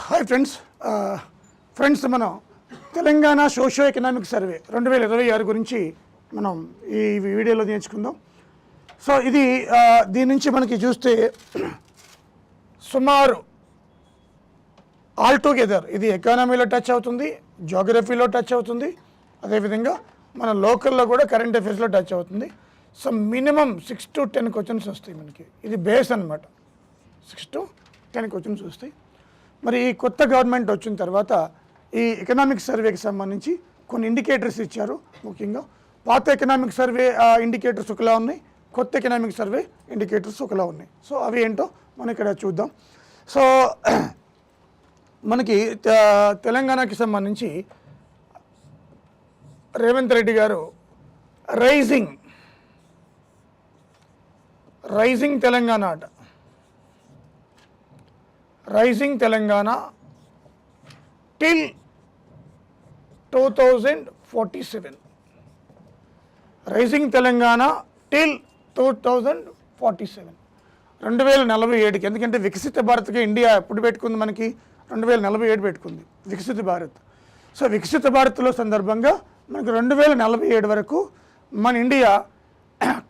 Hi friends మనం Telangana socio economic survey 2026 గురించి మనం ఈ వీడియోలో నేర్చుకుందాం. సో ఇది దీని నుంచి మనకి చూస్తే సుమారు ఆల్ టుగెదర్ ఇది ఎకానమీలో టచ్ అవుతుంది, జోగ్రఫీలో టచ్ అవుతుంది, అదేవిధంగా మన లోకల్లో కూడా కరెంట్ అఫైర్స్లో టచ్ అవుతుంది. సో మినిమం 6 to 10 క్వశ్చన్స్ వస్తాయి మనకి. ఇది బేస్ అనమాట. 6 to 10 క్వశ్చన్స్ వస్తాయి. మరి ఈ కొత్త గవర్నమెంట్ వచ్చిన తర్వాత ఈ ఎకనామిక్ సర్వేకి సంబంధించి కొన్ని ఇండికేటర్స్ ఇచ్చారు. ముఖ్యంగా పాత ఎకనామిక్ సర్వే ఇండికేటర్స్ ఒకలా ఉన్నాయి, కొత్త ఎకనామిక్ సర్వే ఇండికేటర్స్ ఒకలా ఉన్నాయి. సో అవి ఏంటో మనం ఇక్కడ చూద్దాం. సో మనకి తెలంగాణకి సంబంధించి రేవంత్ రెడ్డి గారు రైజింగ్ తెలంగాణ అట. Rising Telangana till 2047. Rising Telangana till 2047, 2047కి. ఎందుకంటే వికసిత భారత్గా ఇండియా ఎప్పుడు పెట్టుకుంది? మనకి 2047 పెట్టుకుంది వికసిత భారత్. సో వికసిత భారత్లో సందర్భంగా మనకి 2047 వరకు మన ఇండియా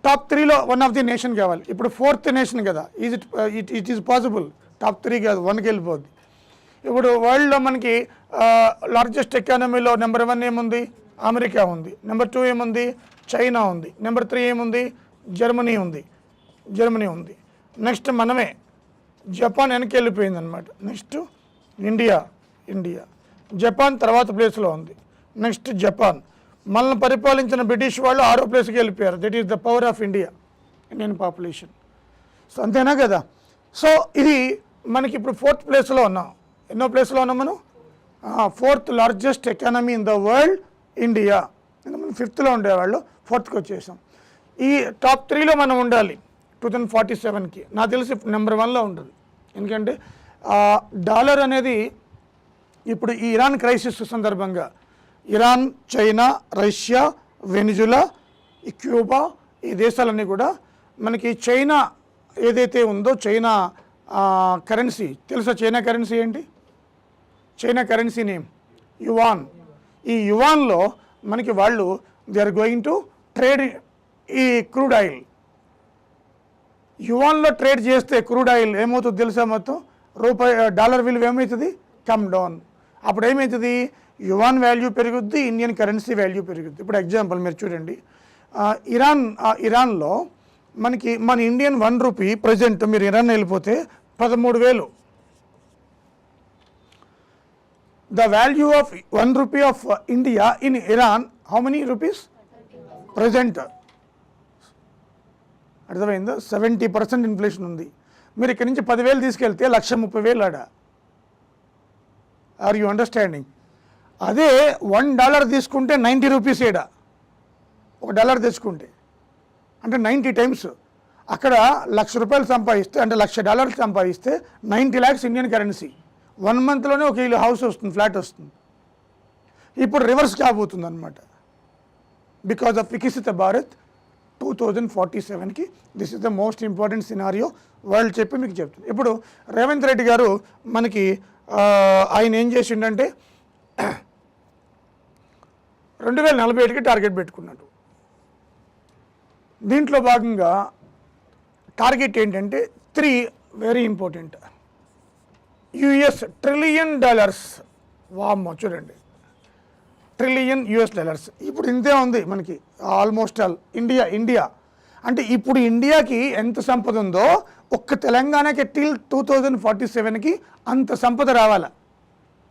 టాప్ 3లో వన్ ఆఫ్ ది నేషన్ కావాలి. ఇప్పుడు 4th నేషన్ కదా. It is possible. టాప్ 3 కాదు, 1కి వెళ్ళిపోద్ది. ఇప్పుడు వరల్డ్లో మనకి లార్జెస్ట్ ఎకానమీలో నెంబర్ 1 ఏముంది? అమెరికా ఉంది. నెంబర్ 2 ఏముంది? చైనా ఉంది. నెంబర్ 3 ఏముంది? జర్మనీ ఉంది. నెక్స్ట్ మనమే. జపాన్ వెనక్కి వెళ్ళిపోయింది అనమాట. Next India. జపాన్ తర్వాత ప్లేస్లో ఉంది. Next Japan. మనల్ని పరిపాలించిన బ్రిటిష్ వాళ్ళు 6వ ప్లేస్కి వెళ్ళిపోయారు. That is the power of Indian population. So అంతేనా కదా. సో ఇది మనకి ఇప్పుడు 4th ప్లేస్లో ఉన్నాం. ఎన్నో ప్లేస్లో ఉన్నాం మనం? 4th largest economy in the world India. మనం 5thలో ఉండేవాళ్ళు, 4thకి వచ్చేసాం. ఈ టాప్ 3లో మనం ఉండాలి 2047కి. నాకు తెలిసి నెంబర్ 1లో ఉంటుంది. ఎందుకంటే డాలర్ అనేది ఇప్పుడు ఈ ఇరాన్ క్రైసిస్ సందర్భంగా Iran, China, Russia, Venezuela, Cuba, ఈ దేశాలన్నీ కూడా మనకి చైనా ఏదైతే ఉందో చైనా కరెన్సీ తెలుసా? చైనా కరెన్సీ ఏంటి? China currency name yuan. ఈ యువాన్లో మనకి వాళ్ళు they are going to trade ఈ క్రూడ్ ఆయిల్. యువాన్లో ట్రేడ్ చేస్తే క్రూడ్ ఆయిల్ ఏమవుతుంది తెలుసా? మొత్తం డాలర్ విలువ ఏమవుతుంది? Come down. అప్పుడు ఏమవుతుంది? యువాన్ వాల్యూ పెరుగుద్ది, ఇండియన్ కరెన్సీ వాల్యూ పెరుగుద్ది. ఇప్పుడు ఎగ్జాంపుల్ మీరు చూడండి. ఇరాన్లో మనకి మన ఇండియన్ 1 రూపీ ప్రజెంట్ మీరు ఇరాన్ వెళ్ళిపోతే 13,000. The value of 1 rupee of India in Iran how many rupees present? అర్థమైందో? 70% ఇన్ఫ్లేషన్ ఉంది. మీరు ఇక్కడి నుంచి 10,000 తీసుకెళ్తే 1,30,000 ఆడ. Are you understanding? అదే $1 తీసుకుంటే 90 రూపీస్ ఏడా. $1 తెచ్చుకుంటే అంటే 90 టైమ్స్. అక్కడ ₹1,00,000 సంపాదిస్తే అంటే $1,00,000 సంపాదిస్తే 90 lakhs ఇండియన్ కరెన్సీ. 1 monthలోనే ఒక ఇల్లు హౌస్ వస్తుంది, ఫ్లాట్ వస్తుంది. ఇప్పుడు రివర్స్ కాబోతుంది అనమాట. బికాజ్ ఆఫ్ వికసిత భారత్ 2047కి this is the most important scenario world చెప్పి మీకు చెప్తుంది. ఇప్పుడు రేవంత్ రెడ్డి గారు మనకి ఆయన ఏం చేసిండంటే 2047కి టార్గెట్ పెట్టుకున్నాడు. దీంట్లో భాగంగా టార్గెట్ ఏంటంటే 3 వెరీ ఇంపార్టెంట్. US $1 trillion. వామ్మో చూడండి, $1 trillion. ఇప్పుడు ఇంతే ఉంది మనకి ఆల్మోస్ట్ ఆల్. ఇండియా అంటే ఇప్పుడు ఇండియాకి ఎంత సంపద ఉందో ఒక్క తెలంగాణకి టిల్ 2047కి అంత సంపద రావాలా.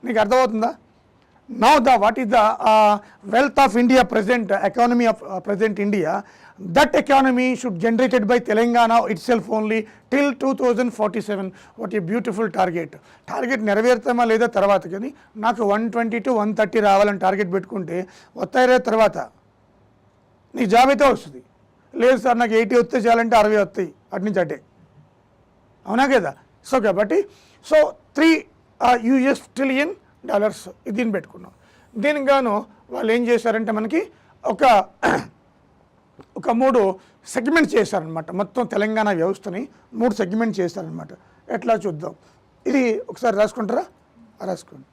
నీకు అర్థమవుతుందా? Now what is the wealth of India present, economy of present India, that economy should generated by Telangana itself only till 2047. What a beautiful target. Target నెరవేరుతామా లేదా తర్వాత, కానీ నాకు 120 to 130 రావాలని టార్గెట్ పెట్టుకుంటే వస్తాయి తర్వాత నీకు జాబ్ అయితే వస్తుంది. లేదు సార్ నాకు 80 వస్తే చాలంటే 60 వస్తాయి అటు నుంచి అటే. అవునా కదా. సో కాబట్టి $3 trillion దీన్ని పెట్టుకున్నాం. దీనికి గాను వాళ్ళు ఏం చేశారంటే మనకి ఒక 3 సెగ్మెంట్స్ చేశారనమాట. మొత్తం తెలంగాణ వ్యవస్థని 3 సెగ్మెంట్ చేశారనమాట. ఎట్లా చూద్దాం. ఇది ఒకసారి రాసుకుంటారా? రాసుకోండి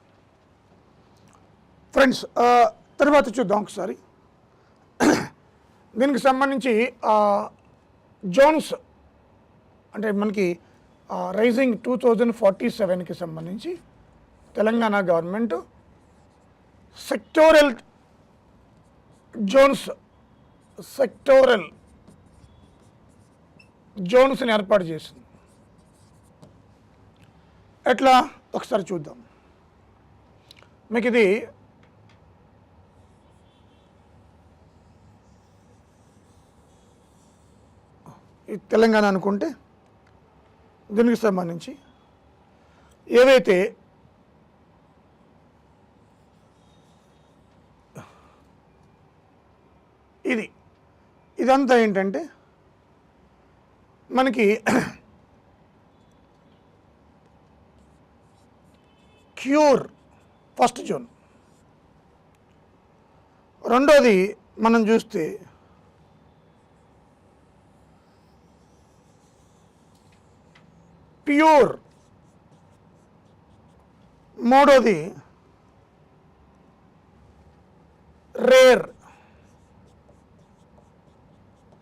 ఫ్రెండ్స్. తర్వాత చూద్దాం ఒకసారి. దీనికి సంబంధించి జోన్స్ అంటే మనకి రైజింగ్ 2047కి సంబంధించి తెలంగాణ గవర్నమెంట్ సెక్టోరల్ జోన్స్ని ఏర్పాటు చేసింది. ఎట్లా ఒకసారి చూద్దాం. మీకు ఇది తెలంగాణ అనుకుంటే దీనికి సంబంధించి ఏవైతే ఇదంతా ఏంటంటే మనకి క్యూర్ ఫస్ట్ జోన్. రెండోది మనం చూస్తే ప్యూర్. మూడోది రేర్.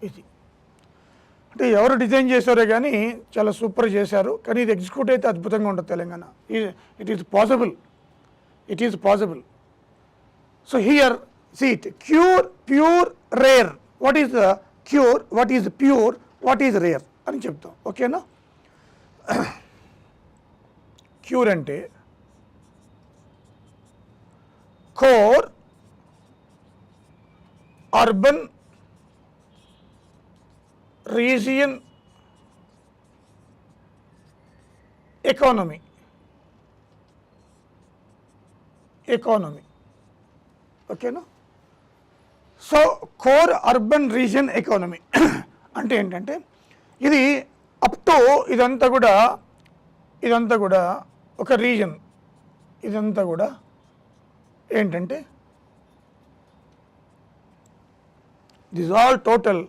ఇది అంటే ఎవరు డిజైన్ చేశారో కానీ చాలా సూపర్ చేశారు, కానీ ఇది ఎగ్జిక్యూట్ అయితే అద్భుతంగా ఉంటుంది Telangana. It is possible. So here see it cure, pure, rare. What is the cure, what is pure, what is rare అని చెప్తాం. ఓకేనా? క్యూర్ అంటే కోర్ అర్బన్ రీజియన్ ఎకానమీ. ఓకేనా? So core urban region economy అంటే ఏంటంటే ఇది అప్ టు ఇదంతా కూడా ఒక రీజన్. ఇదంతా కూడా ఏంటంటే this all total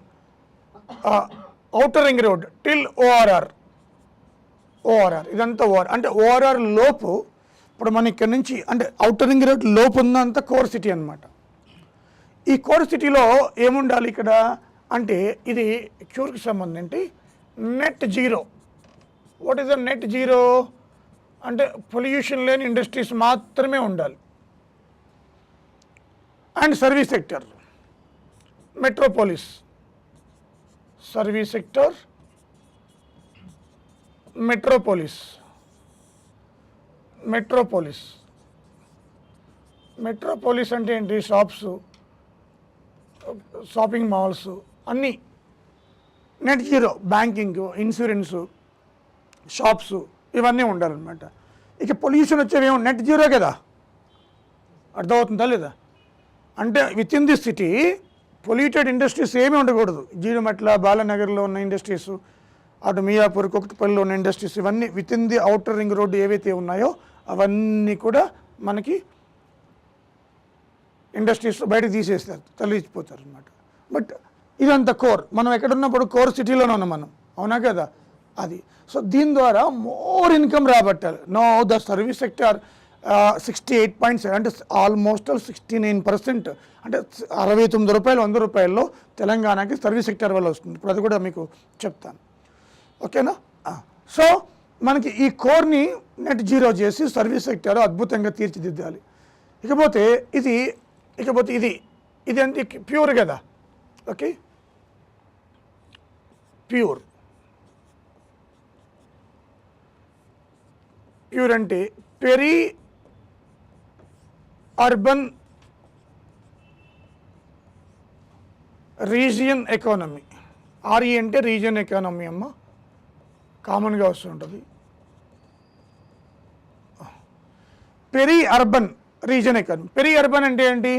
outer ring road till ORR. ఇదంతా ఓఆర్ అంటే ఓఆర్ఆర్ లోపు ఇప్పుడు మన ఇక్కడ నుంచి అంటే ఔటర్ రింగ్ రోడ్ లోపు ఉన్నంత కోర్ సిటీ అన్నమాట. ఈ కోర్ సిటీలో ఏముండాలి ఇక్కడ అంటే ఇది క్యూర్కి సంబంధించి net zero. What is the net zero అంటే పొల్యూషన్ లేని ఇండస్ట్రీస్ మాత్రమే ఉండాలి. And service sector, Metropolis, service sector, Metropolis అంటే ఏంటి? షాప్స్, షాపింగ్ మాల్స్ అన్నీ net zero. Banking, insurance, shops ఇవన్నీ ఉండాలన్నమాట. ఇక పొల్యూషన్ వచ్చేవేమో నెట్ జీరో కదా. అర్థమవుతుందా లేదా? అంటే within the city polluted industries ఏమీ ఉండకూడదు. జీడిమెట్ల, బాలనగర్లో ఉన్న ఇండస్ట్రీస్, అటు మియాపూర్, కుకట్పల్లిలో ఉన్న ఇండస్ట్రీస్, ఇవన్నీ with in the outer ring road ఏవైతే ఉన్నాయో అవన్నీ కూడా మనకి ఇండస్ట్రీస్ బయటకు తీసేస్తారు, తొలగిపోతారు అనమాట. బట్ ఇదంతా కోర్. మనం ఎక్కడున్నప్పుడు కోర్ సిటీలోనే ఉన్నాం మనం, అవునా కదా? అది. సో దీని ద్వారా మోర్ ఇన్కమ్ రాబట్టాలి. నో ద సర్వీస్ సెక్టర్ 68.7 అంటే ఆల్మోస్ట్ 69%, అంటే 69 రూపాయలు 100 రూపాయల్లో తెలంగాణకి సర్వీస్ సెక్టర్ వల్ల వస్తుంది. ఇప్పుడు అది కూడా మీకు చెప్తాను. ఓకేనా? సో మనకి ఈ కోర్ని నెట్ జీరో చేసి సర్వీస్ సెక్టర్ అద్భుతంగా తీర్చిదిద్దాలి. ఇకపోతే ఇది అంటే ప్యూర్ కదా. ఓకే, ప్యూర్ అంటే peri urban region economy. RE అంటే రీజియన్ ఎకానమీ అమ్మ, కామన్గా వస్తుంటుంది. Peri urban region economy. Peri urban అంటే ఏంటి?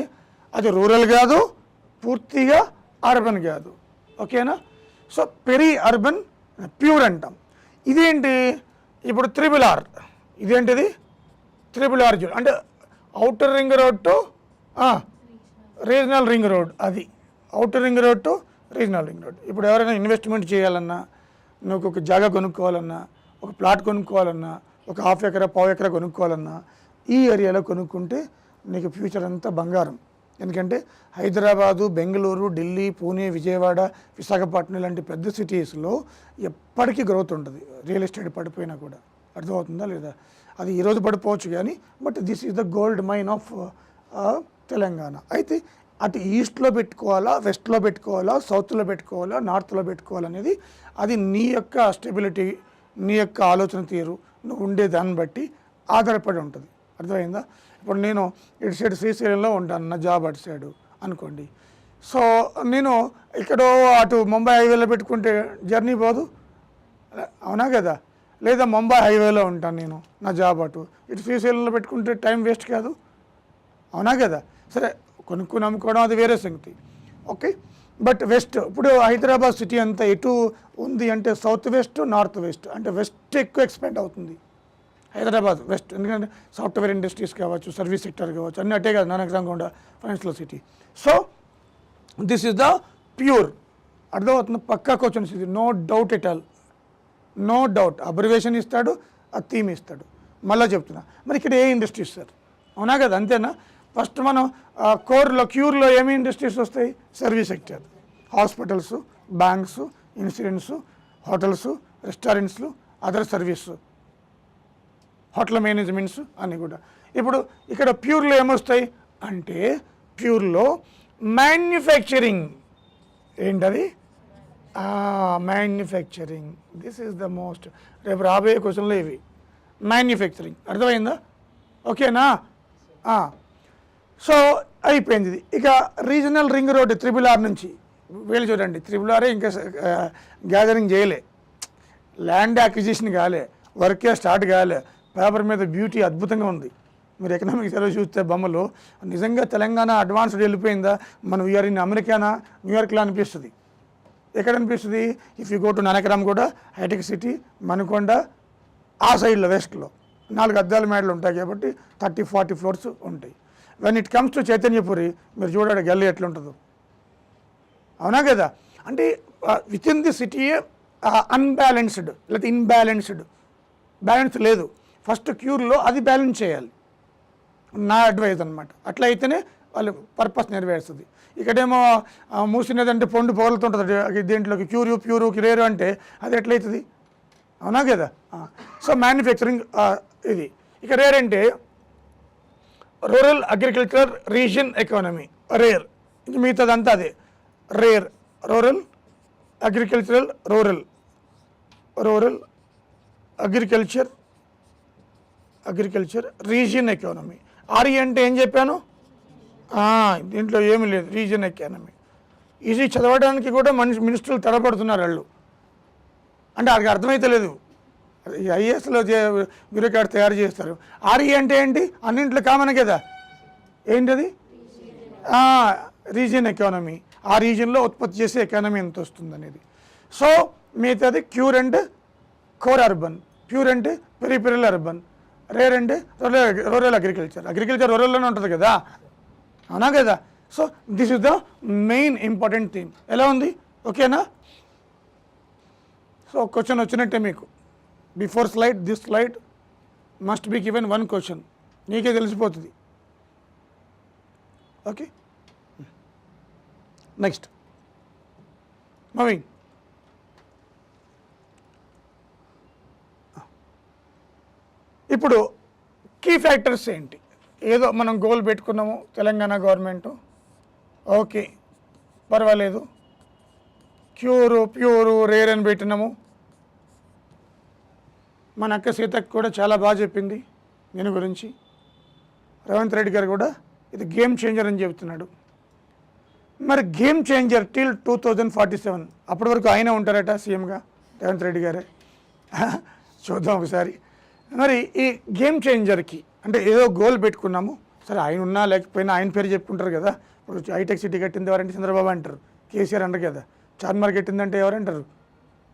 అది రూరల్ కాదు, పూర్తిగా అర్బన్ కాదు. ఓకేనా? సో పెరీ అర్బన్ ప్యూర్ అంటాం. ఇదేంటి? ఇప్పుడు RRR. ఇదేంటిది? RRR జోన్ అంటే outer ring road to regional ring road. అది outer ring road to regional ring road. ఇప్పుడు ఎవరైనా ఇన్వెస్ట్మెంట్ చేయాలన్నా, నువ్వు ఒక జాగా కొనుక్కోవాలన్నా, ఒక ప్లాట్ కొనుక్కోవాలన్నా, ఒక ½ ఎకరా, పావు ఎకరా కొనుక్కోవాలన్నా, ఈ ఏరియాలో కొనుక్కుంటే నీకు ఫ్యూచర్ అంతా బంగారం. ఎందుకంటే హైదరాబాదు, బెంగళూరు, ఢిల్లీ, పూణే, విజయవాడ, విశాఖపట్నం లాంటి పెద్ద సిటీస్లో ఎప్పటికీ గ్రోత్ ఉంటుంది రియల్ ఎస్టేట్ పడిపోయినా కూడా. అర్థమవుతుందా లేదా? అది ఈరోజు పడిపోవచ్చు కానీ but this is the gold mine of Telangana. అయితే అటు ఈస్ట్లో పెట్టుకోవాలా, వెస్ట్లో పెట్టుకోవాలా, సౌత్లో పెట్టుకోవాలా, నార్త్లో పెట్టుకోవాలనేది అది నీ యొక్క స్టెబిలిటీ, నీ యొక్క ఆలోచన తీరు, నువ్వు ఉండే దాన్ని బట్టి ఆధారపడి ఉంటుంది. అర్థమైందా? ఇప్పుడు నేను ఇటు సైడ్ శ్రీశైలంలో ఉంటాను, నా జాబ్ అటు సైడు అనుకోండి. సో నేను ఇక్కడో అటు ముంబై హైవేలో పెట్టుకుంటే జర్నీ పోదు, అవునా కదా? లేదా ముంబై హైవేలో ఉంటాను నేను, నా జాబ్ అటు, ఇటు శ్రీశైలంలో పెట్టుకుంటే టైం వేస్ట్ కాదు, అవునా కదా? సరే కొనుక్కుని అమ్ముకోవడం అది వేరే సంగతి, ఓకే. బట్ వెస్ట్, ఇప్పుడు హైదరాబాద్ సిటీ అంతా ఎటు ఉంది అంటే సౌత్ వెస్ట్, నార్త్ వెస్ట్, అంటే వెస్ట్ ఎక్కువ ఎక్స్పెండ్ అవుతుంది హైదరాబాద్ వెస్ట్. ఎందుకంటే సాఫ్ట్వేర్ ఇండస్ట్రీస్ కావచ్చు, సర్వీస్ సెక్టర్ కావచ్చు, అన్నీ అట్టే కదా Nanakramguda financial city. So this is the pure, అర్థమవుతుంది, పక్కా క్వశ్చన్స్ ఇది, no doubt at all, no doubt. Abbreviation ఇస్తాడు, ఆ థీమ్ ఇస్తాడు. మళ్ళీ చెప్తున్నా, మరి ఇక్కడ ఏ ఇండస్ట్రీస్ సార్, అవునా కదా? అంతేనా? ఫస్ట్ మనం కోర్లో క్యూర్లో ఏమి ఇండస్ట్రీస్ వస్తాయి? Service sector, hospitals, banks, insurance, hotels, రెస్టారెంట్స్లు, అదర్ సర్వీస్, హోటల్ మేనేజ్మెంట్స్ అన్నీ కూడా. ఇప్పుడు ఇక్కడ ప్యూర్లో ఏమొస్తాయి అంటే ప్యూర్లో మ్యానుఫ్యాక్చరింగ్, ఏంటది? Manufacturing. This is the most, రేపు రాబోయే క్వశ్చన్లో ఇవి మ్యానుఫ్యాక్చరింగ్. అర్థమైందా? ఓకేనా? సో అయిపోయింది ఇది. ఇక రీజనల్ రింగ్ రోడ్డు RRR నుంచి వీళ్ళు చూడండి, RRR ఇంకా గ్యాదరింగ్ చేయలే, ల్యాండ్ అక్విజిషన్ కాలే, వర్కే స్టార్ట్ కాలే, పేపర్ మీద బ్యూటీ అద్భుతంగా ఉంది. మీరు ఎకనామిక్స్ ఎలా చూస్తే బొమ్మలు నిజంగా తెలంగాణ అడ్వాన్స్డ్ వెళ్ళిపోయిందా, మనం వీఆర్ ఇన్ అమెరికానా, న్యూయార్క్లో అనిపిస్తుంది. ఎక్కడ అనిపిస్తుంది? If you go to Nanakram కూడా హైటెక్ సిటీ, మణికొండ, ఆ సైడ్లో వెస్ట్లో 4 అద్దాల మేడలు ఉంటాయి కాబట్టి 30-40 ఫ్లోర్స్ ఉంటాయి. When it comes to Chaitanyapuri మీరు చూడండి గల్లీ ఎట్లుంటుందో, అవునా కదా? అంటే within the city unbalanced లేకపోతే ఇన్బ్యాలెన్స్డ్, బ్యాలెన్స్ లేదు. ఫస్ట్ క్యూర్లో అది బ్యాలెన్స్ చేయాలి, నా అడ్వైజ్ అనమాట. అట్లా అయితేనే వాళ్ళు పర్పస్ నెరవేరుస్తుంది. ఇక్కడేమో మూసినదంటే పొండు పొగలుతుంటుంది దీంట్లోకి, ప్యూరు రేరు అంటే అది ఎట్లయితుంది, అవునా కదా? సో మ్యానుఫ్యాక్చరింగ్ ఇది. ఇక రేర్ అంటే rural agriculture region economy, rare. మిగతాదంతా అదే rare, rural agricultural, rural agriculture region economy. RE అంటే ఏం చెప్పాను? దీంట్లో ఏమీ లేదు, రీజియన్ ఎకానమీ. ఇది చదవడానికి కూడా మినిస్టర్లు తడబడుతున్నారు వాళ్ళు, అంటే వాళ్ళకి అర్థమైతే లేదు. ఐఏఎస్లో బ్యూరోక్రాట్ తయారు చేస్తారు. ఆర్ఈ అంటే ఏంటి? అన్నింట్లో కామన్ కదా, ఏంటది? రీజియన్ ఎకానమీ, ఆ రీజియన్లో ఉత్పత్తి చేసే ఎకానమీ ఎంత వస్తుంది అనేది. సో మిగతాది క్యూర్ అంటే కోర్ అర్బన్, ప్యూర్ అంటే పెరిఫెరల్ అర్బన్, రేర్ అంటే రూరల్ అగ్రికల్చర్ రూరల్లోనే ఉంటుంది కదా, అవునా కదా? So this is the main important theme. ఎలా ఉంది? ఓకేనా? సో క్వశ్చన్ వచ్చినట్టే మీకు. Before slide, this slide must be given 1 question, నీకే తెలిసిపోతుంది. Okay, next moving. ఇప్పుడు కీ ఫ్యాక్టర్స్ ఏంటి? ఏదో మనం గోల్ పెట్టుకున్నాము తెలంగాణ గవర్నమెంటు, ఓకే పర్వాలేదు, ప్యూరు రేర్ అని పెట్టినాము. మన అక్క సీతకు కూడా చాలా బాగా చెప్పింది దీని గురించి. రేవంత్ రెడ్డి గారు కూడా ఇది గేమ్ చేంజర్ అని చెబుతున్నాడు. మరి గేమ్ చేంజర్ టిల్ 2047, అప్పటి వరకు ఆయన ఉంటారట సీఎంగా, రేవంత్ రెడ్డి గారే. చూద్దాం ఒకసారి. మరి ఈ గేమ్ చేంజర్కి అంటే ఏదో గోల్ పెట్టుకున్నాము, సరే ఆయన ఉన్నా లేకపోయినా ఆయన పేరు చెప్పుకుంటారు కదా. ఇప్పుడు హైటెక్ సిటీ కట్టింది ఎవరంటే చంద్రబాబు అంటారు, కేసీఆర్ అంటారు కదా. చార్మినార్ కట్టిందంటే ఎవరంటారు?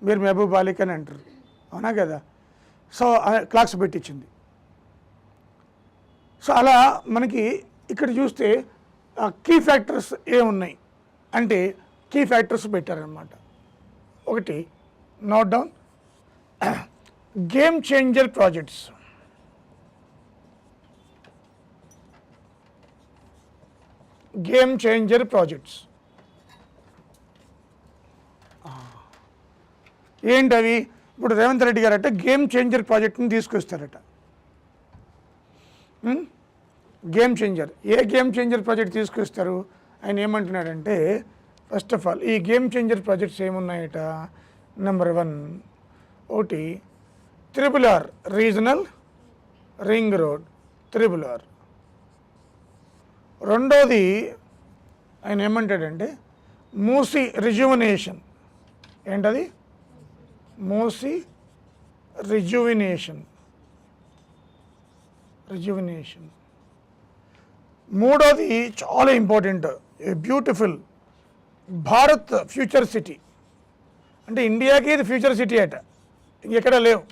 మీరు మహబూబ్ అలీక్ అని అంటారు, అవునా కదా? So clocks పెట్టించింది. సో అలా మనకి ఇక్కడ చూస్తే కీ ఫ్యాక్టర్స్ ఏమున్నాయి అంటే కీ ఫ్యాక్టర్స్ పెట్టారనమాట. ఒకటి note down, game changer projects. Game changer projects. ఏంటవి? ఇప్పుడు రేవంత్ రెడ్డి గారు అంటే గేమ్ చేంజర్ ప్రాజెక్ట్ని తీసుకొస్తారట. Game changer. ఏ గేమ్ చేంజర్ ప్రాజెక్ట్ తీసుకొస్తారు? ఆయన ఏమంటున్నాడంటే, ఫస్ట్ ఆఫ్ ఆల్ ఈ గేమ్ చేంజర్ ప్రాజెక్ట్స్ ఏమున్నాయట? నెంబర్ 1 ఒకటి RRR regional ring road RRR. రెండోది ఆయన ఏమంటాడంటే మూసీ రిజ్యువినేషన్. ఏంటది? మూసీ రిజ్యువినేషన్. మూడోది చాలా important, beautiful Bharat future city. అంటే ఇండియాకి ఇది ఫ్యూచర్ సిటీ అట, ఇంకెక్కడ లేవు.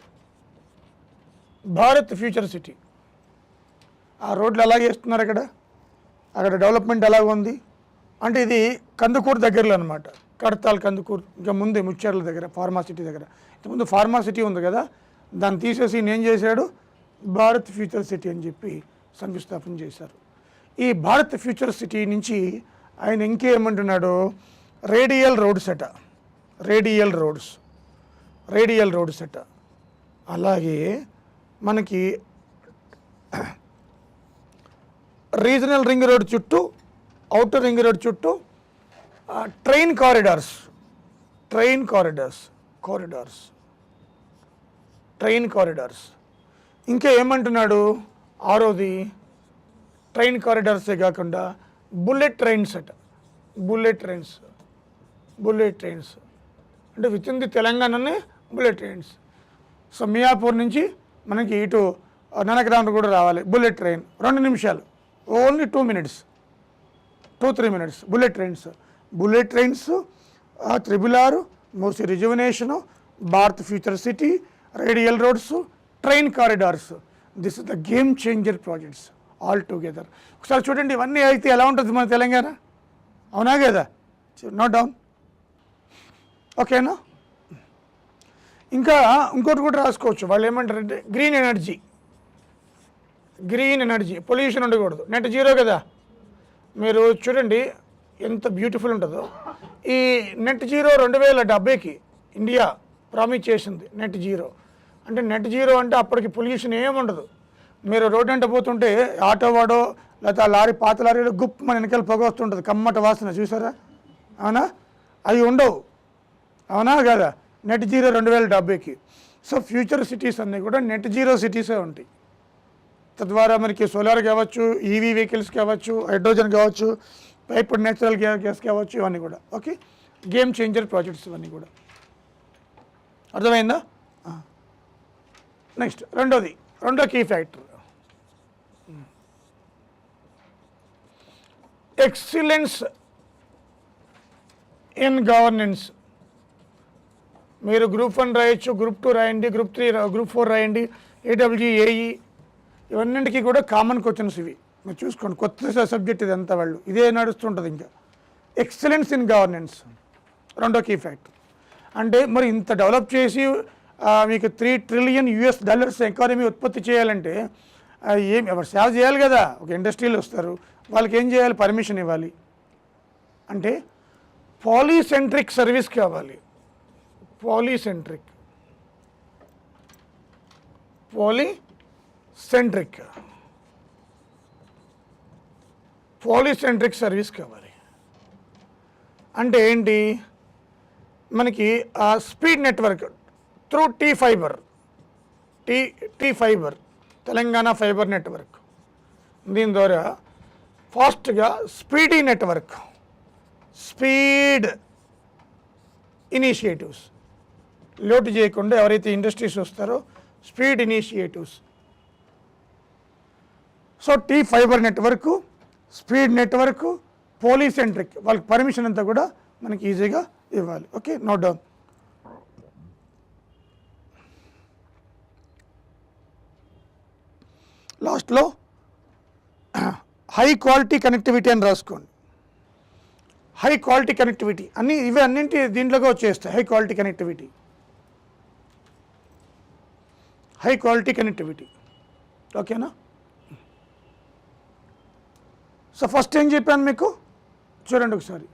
Bharat future city. ఆ రోడ్లు అలాగే వేస్తున్నారు అక్కడ డెవలప్మెంట్ ఎలాగ ఉంది అంటే ఇది కందుకూరు దగ్గరలో అనమాట. కడతాల్ కందుకూరు, ఇంకా ముందే ముచ్చేర్ల దగ్గర ఫార్మా సిటీ దగ్గర. ఇంతకుముందు ఫార్మా సిటీ ఉంది కదా, దాన్ని తీసేసి ఏం చేశాడు? భారత్ ఫ్యూచర్ సిటీ అని చెప్పి శంకుస్థాపన చేశారు. ఈ భారత్ ఫ్యూచర్ సిటీ నుంచి ఆయన ఇంకేమంటున్నాడు? రేడియల్ రోడ్స్ అట. రేడియల్ రోడ్స్ అట. అలాగే మనకి రీజనల్ రింగ్ రోడ్ చుట్టూ, అవుటర్ రింగ్ రోడ్ చుట్టూ ట్రైన్ కారిడార్స్. ఇంకా ఏమంటున్నాడు? ఆరోది ట్రైన్ కారిడార్సే కాకుండా బుల్లెట్ ట్రైన్స్ అట. బుల్లెట్ ట్రైన్స్ అంటే విత్ ఇన్ ది తెలంగాణనే బుల్లెట్ ట్రైన్స్. సో మియాపూర్ నుంచి మనకి ఇటు ననకరాండ్ర కూడా రావాలి బుల్లెట్ ట్రైన్. 2 నిమిషాలు, only 2 minutes, 2-3 minutes. Bullet trains, RRR, Musi రిజ్యువినేషను, Bharat future city, radial roads, train corridors. This is the game changer projects all together. ఒకసారి చూడండి, ఇవన్నీ అయితే ఎలా ఉంటుంది మన తెలంగాణ? అవునా కదా? Note down. ఓకేనా? ఇంకా ఇంకోటి కూడా రాసుకోవచ్చు. వాళ్ళు ఏమంటారంటే గ్రీన్ ఎనర్జీ, పొల్యూషన్ ఉండకూడదు, నెట్ జీరో కదా. మీరు చూడండి ఎంత బ్యూటిఫుల్ ఉంటుందో. ఈ నెట్ జీరో 2070కి ఇండియా ప్రామిస్ చేసింది. నెట్ జీరో అంటే అప్పటికి పొల్యూషన్ ఏముండదు. మీరు రోడ్డు అంటే పోతుంటే ఆటో వాడో లేకపోతే లారీ, పాత లారీలో గుప్పు మన వెనకాల పొగ వస్తుంటుంది, కమ్మట వాసన, చూసారా? అవునా? అవి ఉండవు. అవునా కదా? నెట్ జీరో 2070కి. సో ఫ్యూచర్ సిటీస్ అన్నీ కూడా నెట్ జీరో సిటీసే ఉంటాయి. తద్వారా మనకి సోలార్ కావచ్చు, ఈవీ వెహికల్స్ కావచ్చు, హైడ్రోజన్ కావచ్చు, పైపుడ్ నేచురల్ గ్యాస్ కావచ్చు, ఇవన్నీ కూడా. ఓకే, గేమ్ చేంజర్ ప్రాజెక్ట్స్ ఇవన్నీ కూడా. అర్థమైందా? నెక్స్ట్ రెండో key factor excellence in governance. మీరు గ్రూప్ 1 రాయొచ్చు, గ్రూప్ 2 రాయండి, గ్రూప్ 3, గ్రూప్ 4 రాయండి, AWE, AE, ఇవన్నింటికి కూడా కామన్ క్వశ్చన్స్ ఇవి. మీరు చూసుకోండి, కొత్త సబ్జెక్ట్ ఇదంతా వాళ్ళు ఇదే నడుస్తుంటుంది. ఇంకా ఎక్సలెన్స్ ఇన్ గవర్నెన్స్ రెండో కీ ఫ్యాక్టర్. అంటే మరి ఇంత డెవలప్ చేసి మీకు $3 trillion ఎకానమీ ఉత్పత్తి చేయాలంటే ఎవరు సేవ చేయాలి కదా. ఒక ఇండస్ట్రీలు వస్తారు, వాళ్ళకి ఏం చేయాలి? పర్మిషన్ ఇవ్వాలి. అంటే పాలీసెంట్రిక్ సర్వీస్ కావాలి. పాలీసెంట్రిక్ సర్వీస్ కావాలి. అంటే ఏంటి? మనకి speed network through T fiber, Telangana fiber network. దీని ద్వారా ఫాస్ట్గా స్పీడీ నెట్వర్క్, స్పీడ్ ఇనిషియేటివ్స్ లోటు చేయకుండా ఎవరైతే ఇండస్ట్రీస్ వస్తారో speed initiatives. So T fiber network, speed network, polycentric, వాళ్ళకి పర్మిషన్ అంతా కూడా మనకి ఈజీగా ఇవ్వాలి. Okay, note down. లాస్ట్లో హై క్వాలిటీ కనెక్టివిటీ అని రాసుకోండి. హై క్వాలిటీ కనెక్టివిటీ ఇవి అన్నింటి దీంట్లోకి వచ్చేస్తాయి. High quality connectivity. ఓకేనా? సో ఫస్ట్ ఏం చెప్పాను మీకు, చూడండి ఒకసారి,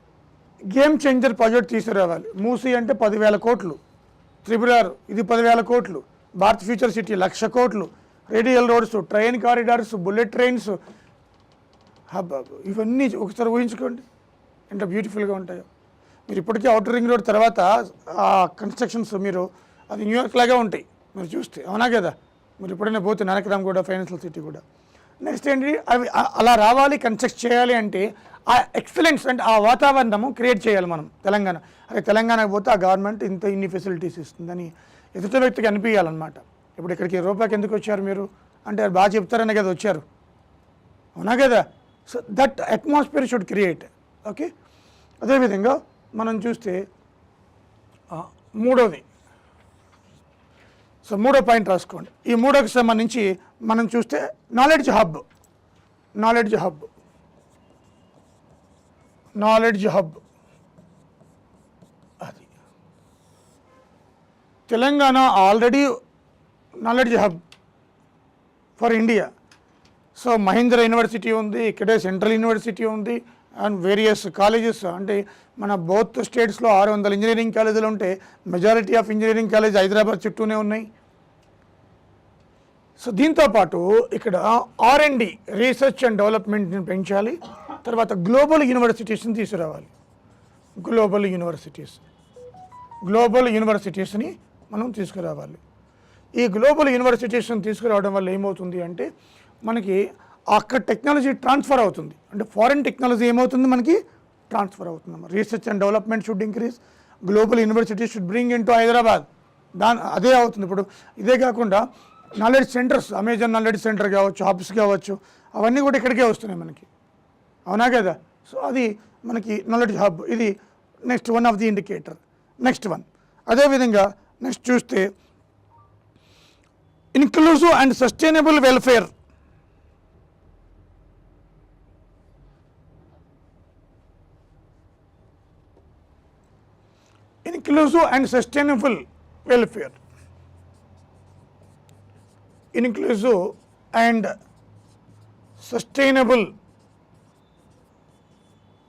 గేమ్ చేంజర్ ప్రాజెక్ట్ తీసుకురావాలి. మూసీ అంటే 10,000 కోట్లు, త్రిపురార్ ఇది 10,000 కోట్లు, భారత్ ఫ్యూచర్ సిటీ 1,00,000 కోట్లు, radial roads, train corridors, bullet trains, hub, ఇవన్నీ ఒకసారి ఊహించుకోండి ఎంత బ్యూటిఫుల్గా ఉంటాయో. మీరు ఇప్పటికీ అవుటర్ రింగ్ రోడ్ తర్వాత ఆ కన్స్ట్రక్షన్స్ మీరు అది న్యూయార్క్ లాగా ఉంటాయి మీరు చూస్తే, అవునా కదా. మీరు ఎప్పుడైనా పోతే నరకరామ్ కూడా ఫైనాన్షియల్ సిటీ కూడా. నెక్స్ట్ ఏంటి, అవి అలా రావాలి, కన్స్ట్రక్ట్ చేయాలి అంటే ఆ ఎక్సలెన్స్ అంటే ఆ వాతావరణము క్రియేట్ చేయాలి మనం తెలంగాణ. అదే తెలంగాణకు పోతే ఆ గవర్నమెంట్ ఇన్ని ఫెసిలిటీస్ ఇస్తుందని ఎదుటి వ్యక్తికి అనిపించాలన్నమాట. ఇప్పుడు ఇక్కడికి రూపాయికి ఎందుకు వచ్చారు మీరు అంటే అది బాగా చెప్తారనే కదా వచ్చారు, అవునా కదా. So that atmosphere should create. Okay, అదేవిధంగా మనం చూస్తే మూడోది, సో మూడో పాయింట్ రాసుకోండి. ఈ మూడోకి సంబంధించి మనం చూస్తే knowledge hub, knowledge hub, knowledge hub. అది Telangana already knowledge hub for India. So Mahendra university ఉంది, ఇక్కడే సెంట్రల్ యూనివర్సిటీ ఉంది అండ్ వేరియస్ కాలేజెస్. అంటే మన బోత్ స్టేట్స్లో 600 ఇంజనీరింగ్ కాలేజీలు ఉంటే majority of engineering college Hyderabad చుట్టూనే ఉన్నాయి. సో దీంతోపాటు ఇక్కడ R&D రీసెర్చ్ అండ్ డెవలప్మెంట్ని పెంచాలి. తర్వాత గ్లోబల్ యూనివర్సిటీస్ని తీసుకురావాలి. గ్లోబల్ యూనివర్సిటీస్ని మనం తీసుకురావాలి. ఈ గ్లోబల్ యూనివర్సిటీస్ని తీసుకురావడం వల్ల ఏమవుతుంది అంటే మనకి అక్కడ టెక్నాలజీ ట్రాన్స్ఫర్ అవుతుంది. అంటే ఫారిన్ టెక్నాలజీ ఏమవుతుంది మనకి ట్రాన్స్ఫర్ అవుతుంది. Research and development should increase, global university should bring in to Hyderabad. అదే అవుతుంది. ఇప్పుడు ఇదే కాకుండా knowledge centres, Amazon knowledge centre కావచ్చు, హబ్స్ కావచ్చు, అవన్నీ కూడా ఇక్కడికే వస్తున్నాయి మనకి, అవునా కదా. సో అది మనకి నాలెడ్జ్ హబ్. ఇది next one of the indicator. Next one అదేవిధంగా నెక్స్ట్ చూస్తే inclusive and sustainable welfare. Inclusive and sustainable welfare. Inclusive and sustainable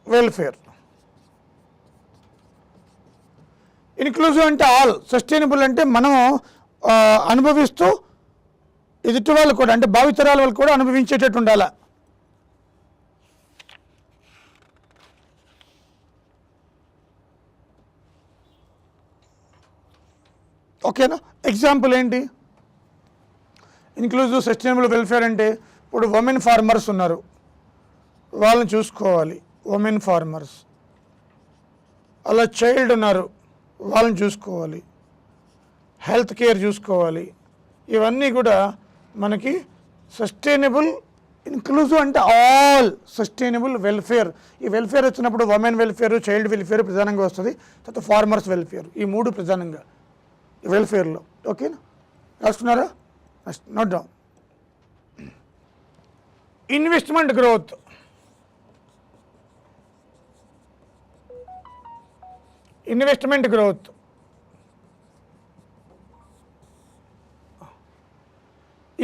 welfare. Inclusive అంటే ఆల్, సస్టైనబుల్ అంటే మనం అనుభవిస్తూ ఎదుటి వాళ్ళు కూడా అంటే భావితరాల వాళ్ళు కూడా అనుభవించేటట్టు ఉండాలి. ఓకేనా. ఎగ్జాంపుల్ ఏంటి, ఇన్క్లూజివ్ సస్టైనబుల్ వెల్ఫేర్ అంటే ఇప్పుడు ఉమెన్ ఫార్మర్స్ ఉన్నారు, వాళ్ళని చూసుకోవాలి, ఉమెన్ ఫార్మర్స్. అలా చైల్డ్ ఉన్నారు, వాళ్ళని చూసుకోవాలి, హెల్త్ కేర్ చూసుకోవాలి. ఇవన్నీ కూడా మనకి సస్టైనబుల్, ఇన్క్లూజివ్ అంటే ఆల్ సస్టైనబుల్ వెల్ఫేర్. ఈ వెల్ఫేర్ వచ్చినప్పుడు ఉమెన్ వెల్ఫేర్, చైల్డ్ వెల్ఫేర్ ప్రధానంగా వస్తుంది. తర్వాత ఫార్మర్స్ వెల్ఫేర్, ఈ మూడు ప్రధానంగా వెల్ఫేర్లో. ఓకేనా, రాసుకున్నారా? Note down. Investment growth. Investment growth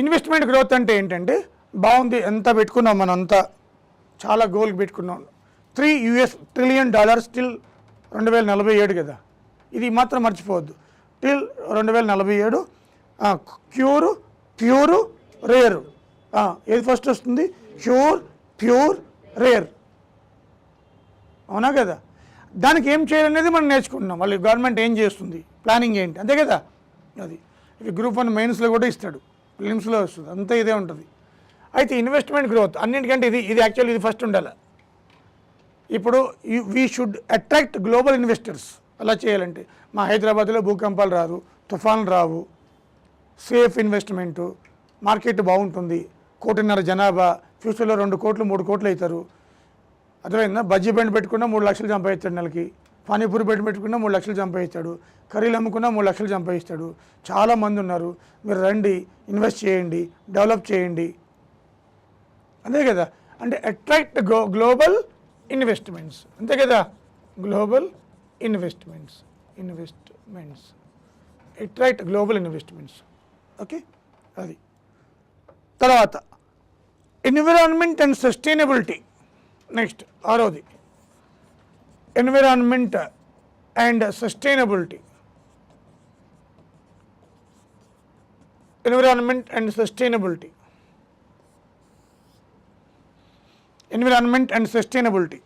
investment growth అంటే ఏంటంటే బాగుంది, ఎంత పెట్టుకున్నాం మనం, అంతా చాలా గోల్కి పెట్టుకున్నాం. $3 ట్రిలియన్ టిల్ 2047 కదా. ఇది మాత్రం మర్చిపోవద్దు, టిల్ 2047. ప్యూర్ రేర్, ఏది ఫస్ట్ వస్తుంది? ప్యూర్ రేర్, అవునా కదా. దానికి ఏం చేయాలనేది మనం నేర్చుకుంటున్నాం. మళ్ళీ గవర్నమెంట్ ఏం చేస్తుంది, ప్లానింగ్ ఏంటి, అంతే కదా. అది ఇవి గ్రూప్ 1 మెయిన్స్లో కూడా ఇస్తాడు, ప్రిలిమ్స్లో వస్తుంది, అంతా ఇదే ఉంటుంది. అయితే ఇన్వెస్ట్మెంట్ గ్రోత్ అన్నింటికంటే ఇది యాక్చువల్లీ ఇది ఫస్ట్ ఉండాలి. ఇప్పుడు we should attract global investors. అలా చేయాలంటే మా హైదరాబాద్లో భూకంపాలు రావు, తుఫాన్లు రావు, సేఫ్ ఇన్వెస్ట్మెంటు, మార్కెట్ బాగుంటుంది, 1.5 కోటి జనాభా, ఫ్యూచర్లో 2 కోట్లు 3 కోట్లు అవుతారు. అర్థమైందా? బజ్జీ బండి పెట్టుకున్నా 3 లక్షలు సంపాదిస్తాడు నెలకి, పానీపూరి బండి పెట్టుకున్నా 3 లక్షలు సంపాదిస్తాడు, కర్రీలు అమ్ముకున్నా 3 లక్షలు సంపాదిస్తాడు. చాలామంది ఉన్నారు, మీరు రండి, ఇన్వెస్ట్ చేయండి, డెవలప్ చేయండి, అంతే కదా. అంటే అట్రాక్ట్ గ్లోబల్ ఇన్వెస్ట్మెంట్స్, అంతే కదా. Global investments attract global investments. Okay, అది. తర్వాత ఎన్విరాన్మెంట్ అండ్ సస్టైనబిలిటీ. నెక్స్ట్ ఆరోది environment and sustainability. Environment and sustainability. Environment and sustainability.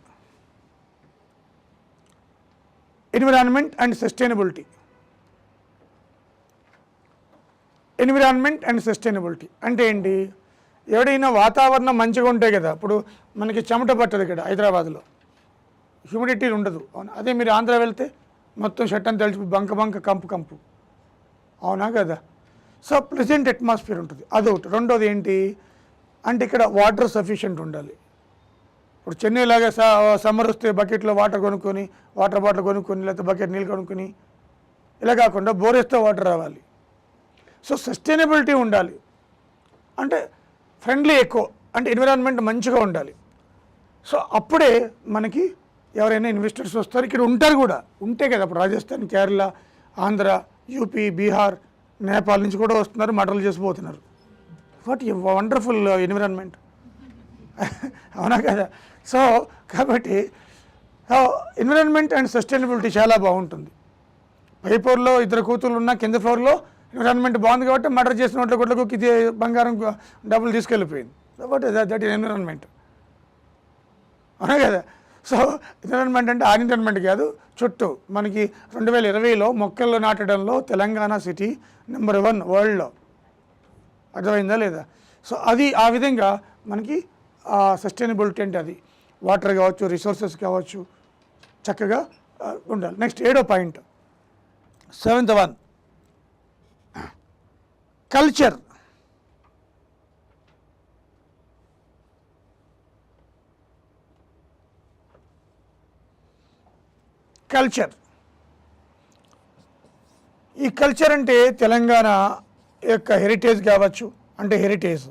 Environment and sustainability. Environment and sustainability అంటే ఏంటి? ఎవడైనా వాతావరణం మంచిగా ఉంటే కదా, ఇప్పుడు మనకి చెమట పట్టదు ఇక్కడ హైదరాబాద్లో, హ్యూమిడిటీ ఉండదు. అవునా? అదే మీరు ఆంధ్ర వెళ్తే మొత్తం షర్ట్ అని తెలిసి బంక కంపు, అవునా కదా? సో ప్లెజెంట్ అట్మాస్ఫియర్ ఉంటుంది, అదొకటి. రెండోది ఏంటి అంటే ఇక్కడ వాటర్ సఫిషియెంట్ ఉండాలి. ఇప్పుడు చెన్నైలాగా సమ్మర్ వస్తే బకెట్లో వాటర్ కొనుక్కొని, వాటర్ బాటిల్ కొనుక్కొని, లేకపోతే బకెట్ నీళ్ళు కొనుక్కొని, ఇలా కాకుండా బోరేస్తే వాటర్ రావాలి. సో సస్టైనబిలిటీ ఉండాలి, అంటే ఫ్రెండ్లీ ఎక్కువ, అంటే ఎన్విరాన్మెంట్ మంచిగా ఉండాలి. సో అప్పుడే మనకి ఎవరైనా ఇన్వెస్టర్స్ వస్తారు, ఇక్కడ ఉంటారు కూడా, ఉంటే కదా. ఇప్పుడు రాజస్థాన్, కేరళ, ఆంధ్ర, యూపీ, బీహార్, నేపాల్ నుంచి కూడా వస్తున్నారు, మటర్లు చేసిపోతున్నారు. వాట్ ఏ వండర్ఫుల్ ఎన్విరాన్మెంట్, అవునా కదా? సో కాబట్టి ఎన్విరాన్మెంట్ అండ్ సస్టైనబిలిటీ చాలా బాగుంటుంది. పై ఫ్లోర్లో ఇద్దరు కూతుళ్ళు ఉన్న, కింద ఫ్లోర్లో ఎన్విరాన్మెంట్ బాగుంది కాబట్టి మర్డర్ చేసిన వాటి గుడ్లకు ఇది బంగారం డబ్బులు తీసుకెళ్ళిపోయింది. కాబట్టి దట్ ఈస్ ఎన్విరాన్మెంట్, అవునా కదా? సో ఎన్విరాన్మెంట్ అంటే ఆ ఎన్విరాన్మెంట్ కాదు, చుట్టూ మనకి 2020లో మొక్కలు నాటడంలో తెలంగాణ సిటీ నెంబర్ 1 వరల్డ్లో. అర్థమైందా లేదా? సో అది ఆ విధంగా మనకి సస్టైనబిలిటీ అంటే అది వాటర్ కావచ్చు, రిసోర్సెస్ కావచ్చు, చక్కగా ఉండాలి. నెక్స్ట్ 7వ point, 7th one, culture. Culture, ఈ కల్చర్ అంటే తెలంగాణ యొక్క హెరిటేజ్ కావచ్చు. అంటే హెరిటేజ్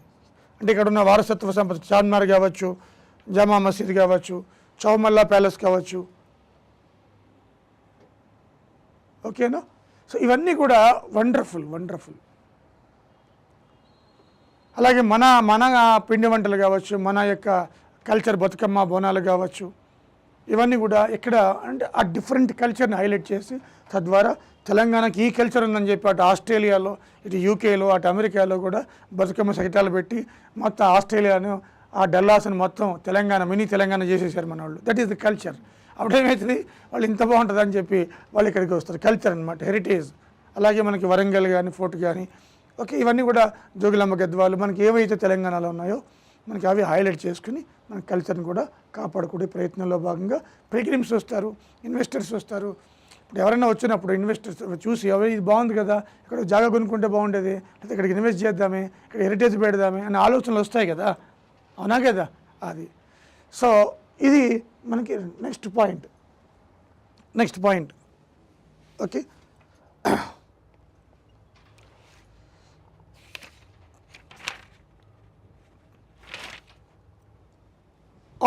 అంటే ఇక్కడ ఉన్న వారసత్వ సంపద, చార్మినార్ కావచ్చు, జామా మసీద్ కావచ్చు, చౌమల్లా ప్యాలెస్ కావచ్చు, ఓకేనా? సో ఇవన్నీ కూడా వండర్ఫుల్. అలాగే మన పిండి వంటలు కావచ్చు, మన యొక్క కల్చర్, బతుకమ్మ, బోనాలు కావచ్చు, ఇవన్నీ కూడా ఇక్కడ అంటే ఆ డిఫరెంట్ కల్చర్ని హైలైట్ చేసి తద్వారా తెలంగాణకి ఈ కల్చర్ ఉందని చెప్పి అటు ఆస్ట్రేలియాలో, ఇటు యూకేలో, అటు అమెరికాలో కూడా బతుకమ్మ సైటాలు పెట్టి మొత్తం ఆస్ట్రేలియాను, ఆ డల్లాస్ని మొత్తం తెలంగాణ, మినీ తెలంగాణ చేసేసారు మన వాళ్ళు. That is the culture. అప్పుడేమవుతుంది, వాళ్ళు ఇంత బాగుంటుందని చెప్పి వాళ్ళు ఇక్కడికి వస్తారు. కల్చర్ అనమాట, హెరిటేజ్. అలాగే మనకి వరంగల్ కానీ, ఫోర్ట్ కానీ, ఓకే, ఇవన్నీ కూడా జోగులాంబ గద్వాలు, మనకి ఏవైతే తెలంగాణలో ఉన్నాయో మనకి అవి హైలైట్ చేసుకుని మన కల్చర్ని కూడా కాపాడుకునే ప్రయత్నంలో భాగంగా పిల్గ్రిమ్స్ వస్తారు, ఇన్వెస్టర్స్ వస్తారు. ఇప్పుడు ఎవరైనా వచ్చినప్పుడు ఇన్వెస్టర్స్ చూసి ఎవరు ఇది బాగుంది కదా, ఇక్కడ జాగా కొనుక్కుంటే బాగుండేది, లేదా ఇక్కడికి ఇన్వెస్ట్ చేద్దామే, ఇక్కడ హెరిటేజ్ పెడదామే అనే ఆలోచనలు వస్తాయి కదా, అవునా కదా? అది. సో ఇది మనకి next point, okay.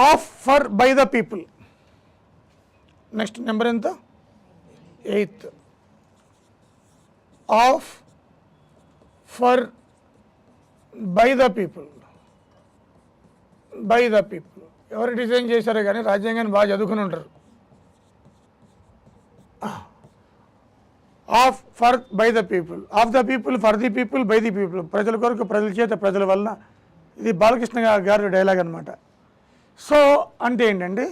Of for by the people. Next number ఎంత? 8th. Of for by the people. ఎవరు డిజైన్ చేశారో కానీ రాజ్యాంగాన్ని బాగా చదువుకుని ఉంటారు. Of for by the people, of the people, for the people, by the people. ప్రజల కొరకు, ప్రజల చేత, ప్రజల వలన. ఇది బాలకృష్ణ గారి డైలాగ్ అనమాట. సో అంటే ఏంటంటే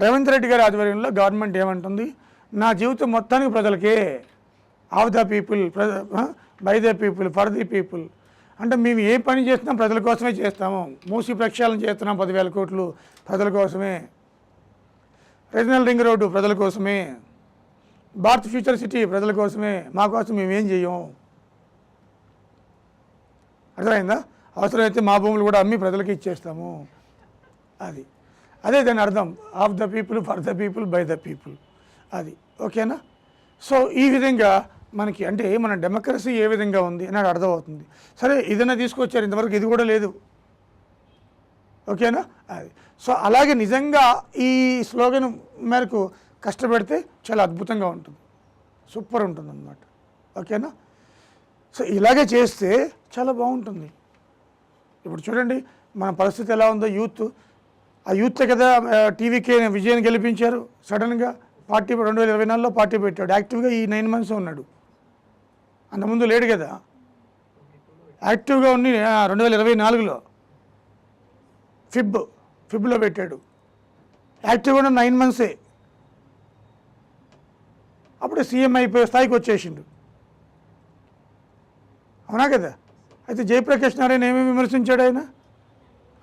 రేవంత్ రెడ్డి గారి ఆధ్వర్యంలో గవర్నమెంట్ ఏమంటుంది, నా జీవితం మొత్తానికి ప్రజలకే. Of the people, by the people, for the people. అంటే మేము ఏ పని చేస్తున్నాం ప్రజల కోసమే చేస్తాము. మూసి ప్రక్షాళన చేస్తున్నాం 10,000 కోట్లు ప్రజల కోసమే. రీజనల్ రింగ్ రోడ్డు ప్రజల కోసమే. భారత్ ఫ్యూచర్ సిటీ ప్రజల కోసమే. మా కోసం మేమేం చెయ్యం. అర్థమైందా? అవసరమైతే మా భూములు కూడా అమ్మి ప్రజలకి ఇచ్చేస్తాము. అదే దాని అర్థం. Of the people, for the people, by the people. అది ఓకేనా? సో ఈ విధంగా మనకి అంటే మన డెమోక్రసీ ఏ విధంగా ఉంది అని అర్థమవుతుంది. సరే, ఇదైనా తీసుకొచ్చారు, ఇంతవరకు ఇది కూడా లేదు, ఓకేనా? అది. సో అలాగే నిజంగా ఈ స్లోగన్ మేరకు కష్టపడితే చాలా అద్భుతంగా ఉంటుంది, సూపర్ ఉంటుంది అన్నమాట, ఓకేనా? సో ఇలాగే చేస్తే చాలా బాగుంటుంది. ఇప్పుడు చూడండి మన పరిస్థితి ఎలా ఉందో. యూత్ ఆ యూతే కదా టీవీకే విజయాన్ని గెలిపించారు. సడన్గా పార్టీ 2024లో పార్టీ పెట్టాడు. యాక్టివ్గా ఈ 9 months ఉన్నాడు. అంతకుముందు లేడు కదా. యాక్టివ్గా ఉండి 2024లో ఫిబ్లో పెట్టాడు. యాక్టివ్గా ఉన్న 9 months అప్పుడే సీఎం అయిపోయే స్థాయికి వచ్చేసిండు. అవునా కదా. అయితే జయప్రకాష్ నారాయణ ఏమేమి విమర్శించాడు ఆయన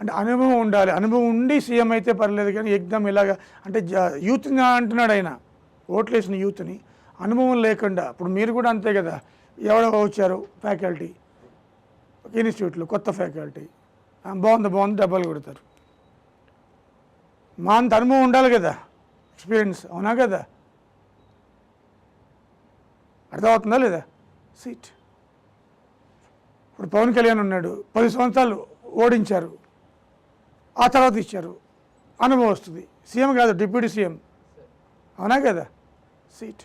అంటే అనుభవం ఉండాలి, అనుభవం ఉండి సీఎం అయితే పర్లేదు, కానీ ఎగ్దమ్ ఇలాగా అంటే యూత్ని అంటున్నాడు ఆయన, ఓట్లేసిన యూత్ని. అనుభవం లేకుండా ఇప్పుడు మీరు కూడా అంతే కదా, ఎవరో వచ్చారు ఫ్యాకల్టీ ఇన్స్టిట్యూట్లో కొత్త ఫ్యాకల్టీ బాగుంది డబ్బాలు కొడతారు. మా అంత అనుభవం ఉండాలి కదా, ఎక్స్పీరియన్స్. అవునా కదా. అర్థమవుతుందా లేదా. సీట్ ఇప్పుడు పవన్ కళ్యాణ్ ఉన్నాడు, 10 సంవత్సరాలు ఓడించారు, ఆ తర్వాత ఇచ్చారు, అనుభవం వస్తుంది. సీఎం కాదు, డిప్యూటీ సీఎం. అవునా కదా. సీట్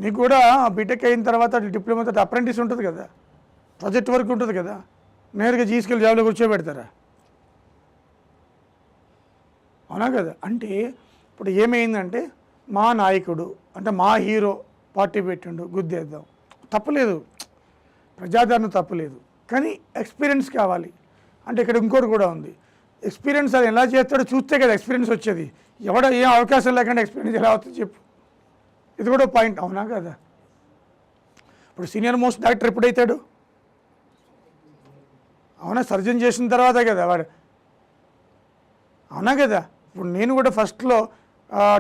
మీకు కూడా బీటెక్ అయిన తర్వాత డిప్లొమా తర్వాత అప్రెంటిస్ ఉంటుంది కదా, ప్రాజెక్ట్ వర్క్ ఉంటుంది కదా, నేరుగా తీసుకెళ్ళి జాబ్లో కూర్చోబెడతారా. అవునా కదా. అంటే ఇప్పుడు ఏమైందంటే మా నాయకుడు అంటే మా హీరో పార్టీ పెట్టిండు, గుద్దేద్దాం, తప్పలేదు, ప్రజాదరణ తప్పలేదు, కానీ ఎక్స్పీరియన్స్ కావాలి. అంటే ఇక్కడ ఇంకోటి కూడా ఉంది, ఎక్స్పీరియన్స్ అది ఎలా చేస్తాడో చూస్తే కదా ఎక్స్పీరియన్స్ వచ్చేది. ఎవడో ఏం అవకాశం లేకుండా ఎక్స్పీరియన్స్ ఎలా అవుతుంది చెప్పు, ఇది కూడా పాయింట్. అవునా కదా. ఇప్పుడు సీనియర్ మోస్ట్ డాక్టర్ ఎప్పుడైతాడు, అవునా, సర్జన్ చేసిన తర్వాతే కదా వాడు. అవునా కదా. ఇప్పుడు నేను కూడా ఫస్ట్లో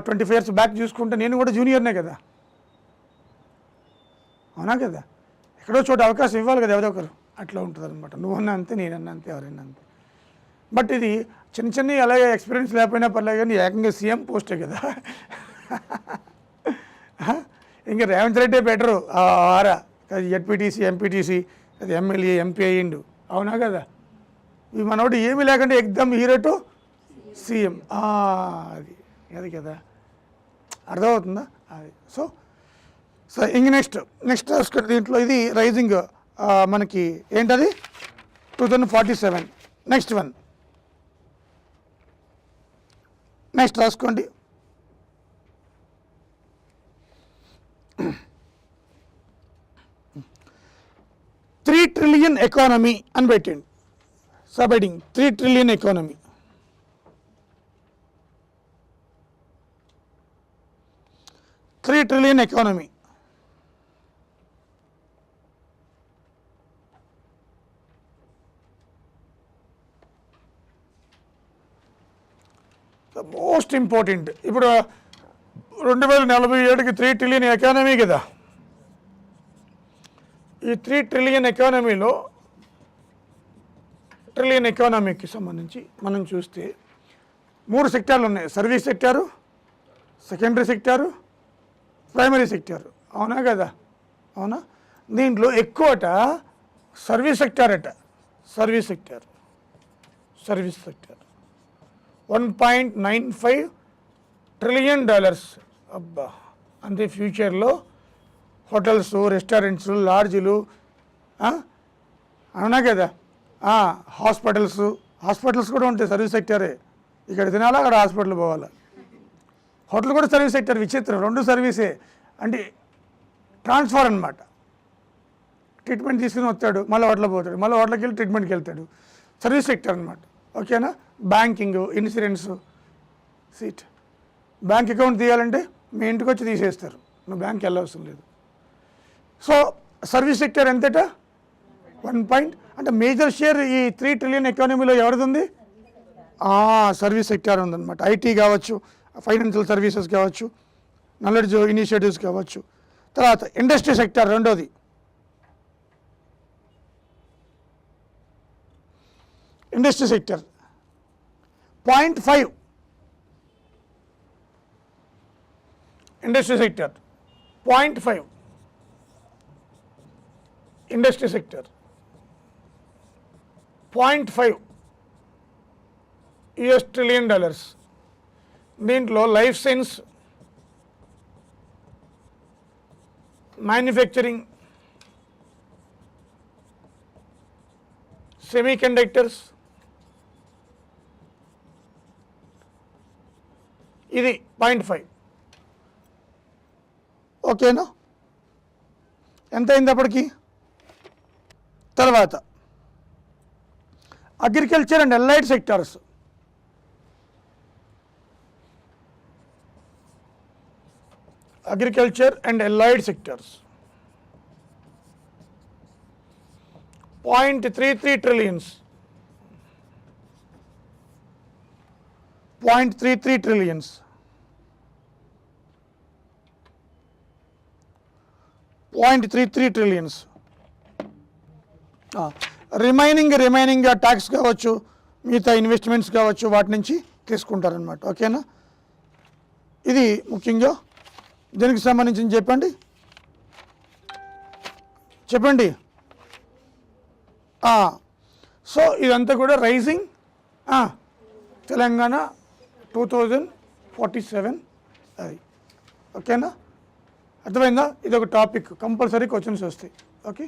25 years బ్యాక్ చూసుకుంటే నేను కూడా జూనియర్నే కదా. అవునా కదా. ఎక్కడో చోట అవకాశం ఇవ్వాలి కదా ఎవరో ఒకరు. అట్లా ఉంటుంది అనమాట. నువ్వన్నా అంతే, నేనన్నా అంతే, ఎవరైనా అంతే. బట్ ఇది చిన్న అలాగే ఎక్స్పీరియన్స్ లేకపోయినా పర్లేదు, కానీ ఏకంగా సీఎం పోస్టే కదా. ఇంకా రేవంత్ రెడ్డి బెటరు ఆరా, అది జెడ్పీటీసీ ఎంపీటీసీ, అది ఎమ్మెల్యే ఎంపీ అయ్యిండు. అవునా కదా. ఇవి మనోడు ఏమీ లేకుండా ఎగ్దమ్ హీరో టు సీఎం. అది కదా. అర్థమవుతుందా. అది సో ఇంక నెక్స్ట్ రాసుకుంటే దీంట్లో ఇది రైజింగ్ మనకి ఏంటది 2047. నెక్స్ట్ రాసుకోండి. $3 trillion ఎకానమీ అని పెట్టండి. Sub-heading 3 trillion economy. $3 trillion economy. Most important. ఇప్పుడు 2047కి 3 trillion ఎకానమీ కదా. ఈ 3 trillion ఎకానమీలో ట్రిలియన్ ఎకానమీకి సంబంధించి మనం చూస్తే 3 సెక్టార్లు ఉన్నాయి. Service sector, secondary sector, primary sector. అవునా కదా. అవునా. దీంట్లో ఎక్కువట సర్వీస్ సెక్టార్ $1.95 trillion. అబ్బా, అంతే. ఫ్యూచర్లో హోటల్స్, రెస్టారెంట్స్, లాడ్జీలు, అవునా కదా, హాస్పిటల్స్ కూడా ఉంటాయి, సర్వీస్ సెక్టరే. ఇక్కడ తినాలా, అక్కడ హాస్పిటల్ పోవాలా. హోటల్ కూడా సర్వీస్ సెక్టర్. విచిత్రం, 2 సర్వీసే. అంటే ట్రాన్స్ఫర్ అనమాట. ట్రీట్మెంట్ తీసుకుని వస్తాడు, మళ్ళీ హోటల్ పోతాడు, మళ్ళీ హోటల్కి వెళ్ళి ట్రీట్మెంట్కి వెళ్తాడు. సర్వీస్ సెక్టర్ అనమాట. ఓకేనా. Banking, insurance. సీట్ బ్యాంక్ అకౌంట్ తీయాలంటే మీ ఇంటికి వచ్చి తీసేస్తారు, నువ్వు బ్యాంక్కి వెళ్ళవసరం లేదు. సో సర్వీస్ సెక్టర్ ఎంతట 1. అంటే మేజర్ షేర్ ఈ 3 trillion ఎకానమీలో ఎవరిది ఉంది, సర్వీస్ సెక్టార్ ఉందన్నమాట. ఐటీ కావచ్చు, ఫైనాన్షియల్ సర్వీసెస్ కావచ్చు, నాలెడ్జ్ ఇనిషియేటివ్స్ కావచ్చు. తర్వాత ఇండస్ట్రీ సెక్టార్ రెండోది. Industry sector 0.5. Industry sector 0.5. Industry sector 0.5 US trillion. దీంట్లో life science, manufacturing, semi conductors, ఇది 0.5. ఓకేనా, ఎంత అయింది అప్పటికి? తర్వాత agriculture and allied sectors, agriculture and allied sectors 0.33 trillions, 0.33 trillions. Remaining tax కావచ్చు, మిగతా ఇన్వెస్ట్మెంట్స్ కావచ్చు, వాటి నుంచి తీసుకుంటారనమాట. ఓకేనా, ఇది ముఖ్యంగా దీనికి సంబంధించి చెప్పండి. సో ఇదంతా కూడా రైజింగ్ తెలంగాణ 2047 అది. ఓకేనా, అర్థమైందా? ఇది ఒక టాపిక్, కంపల్సరీ క్వశ్చన్స్ వస్తాయి. ఓకే.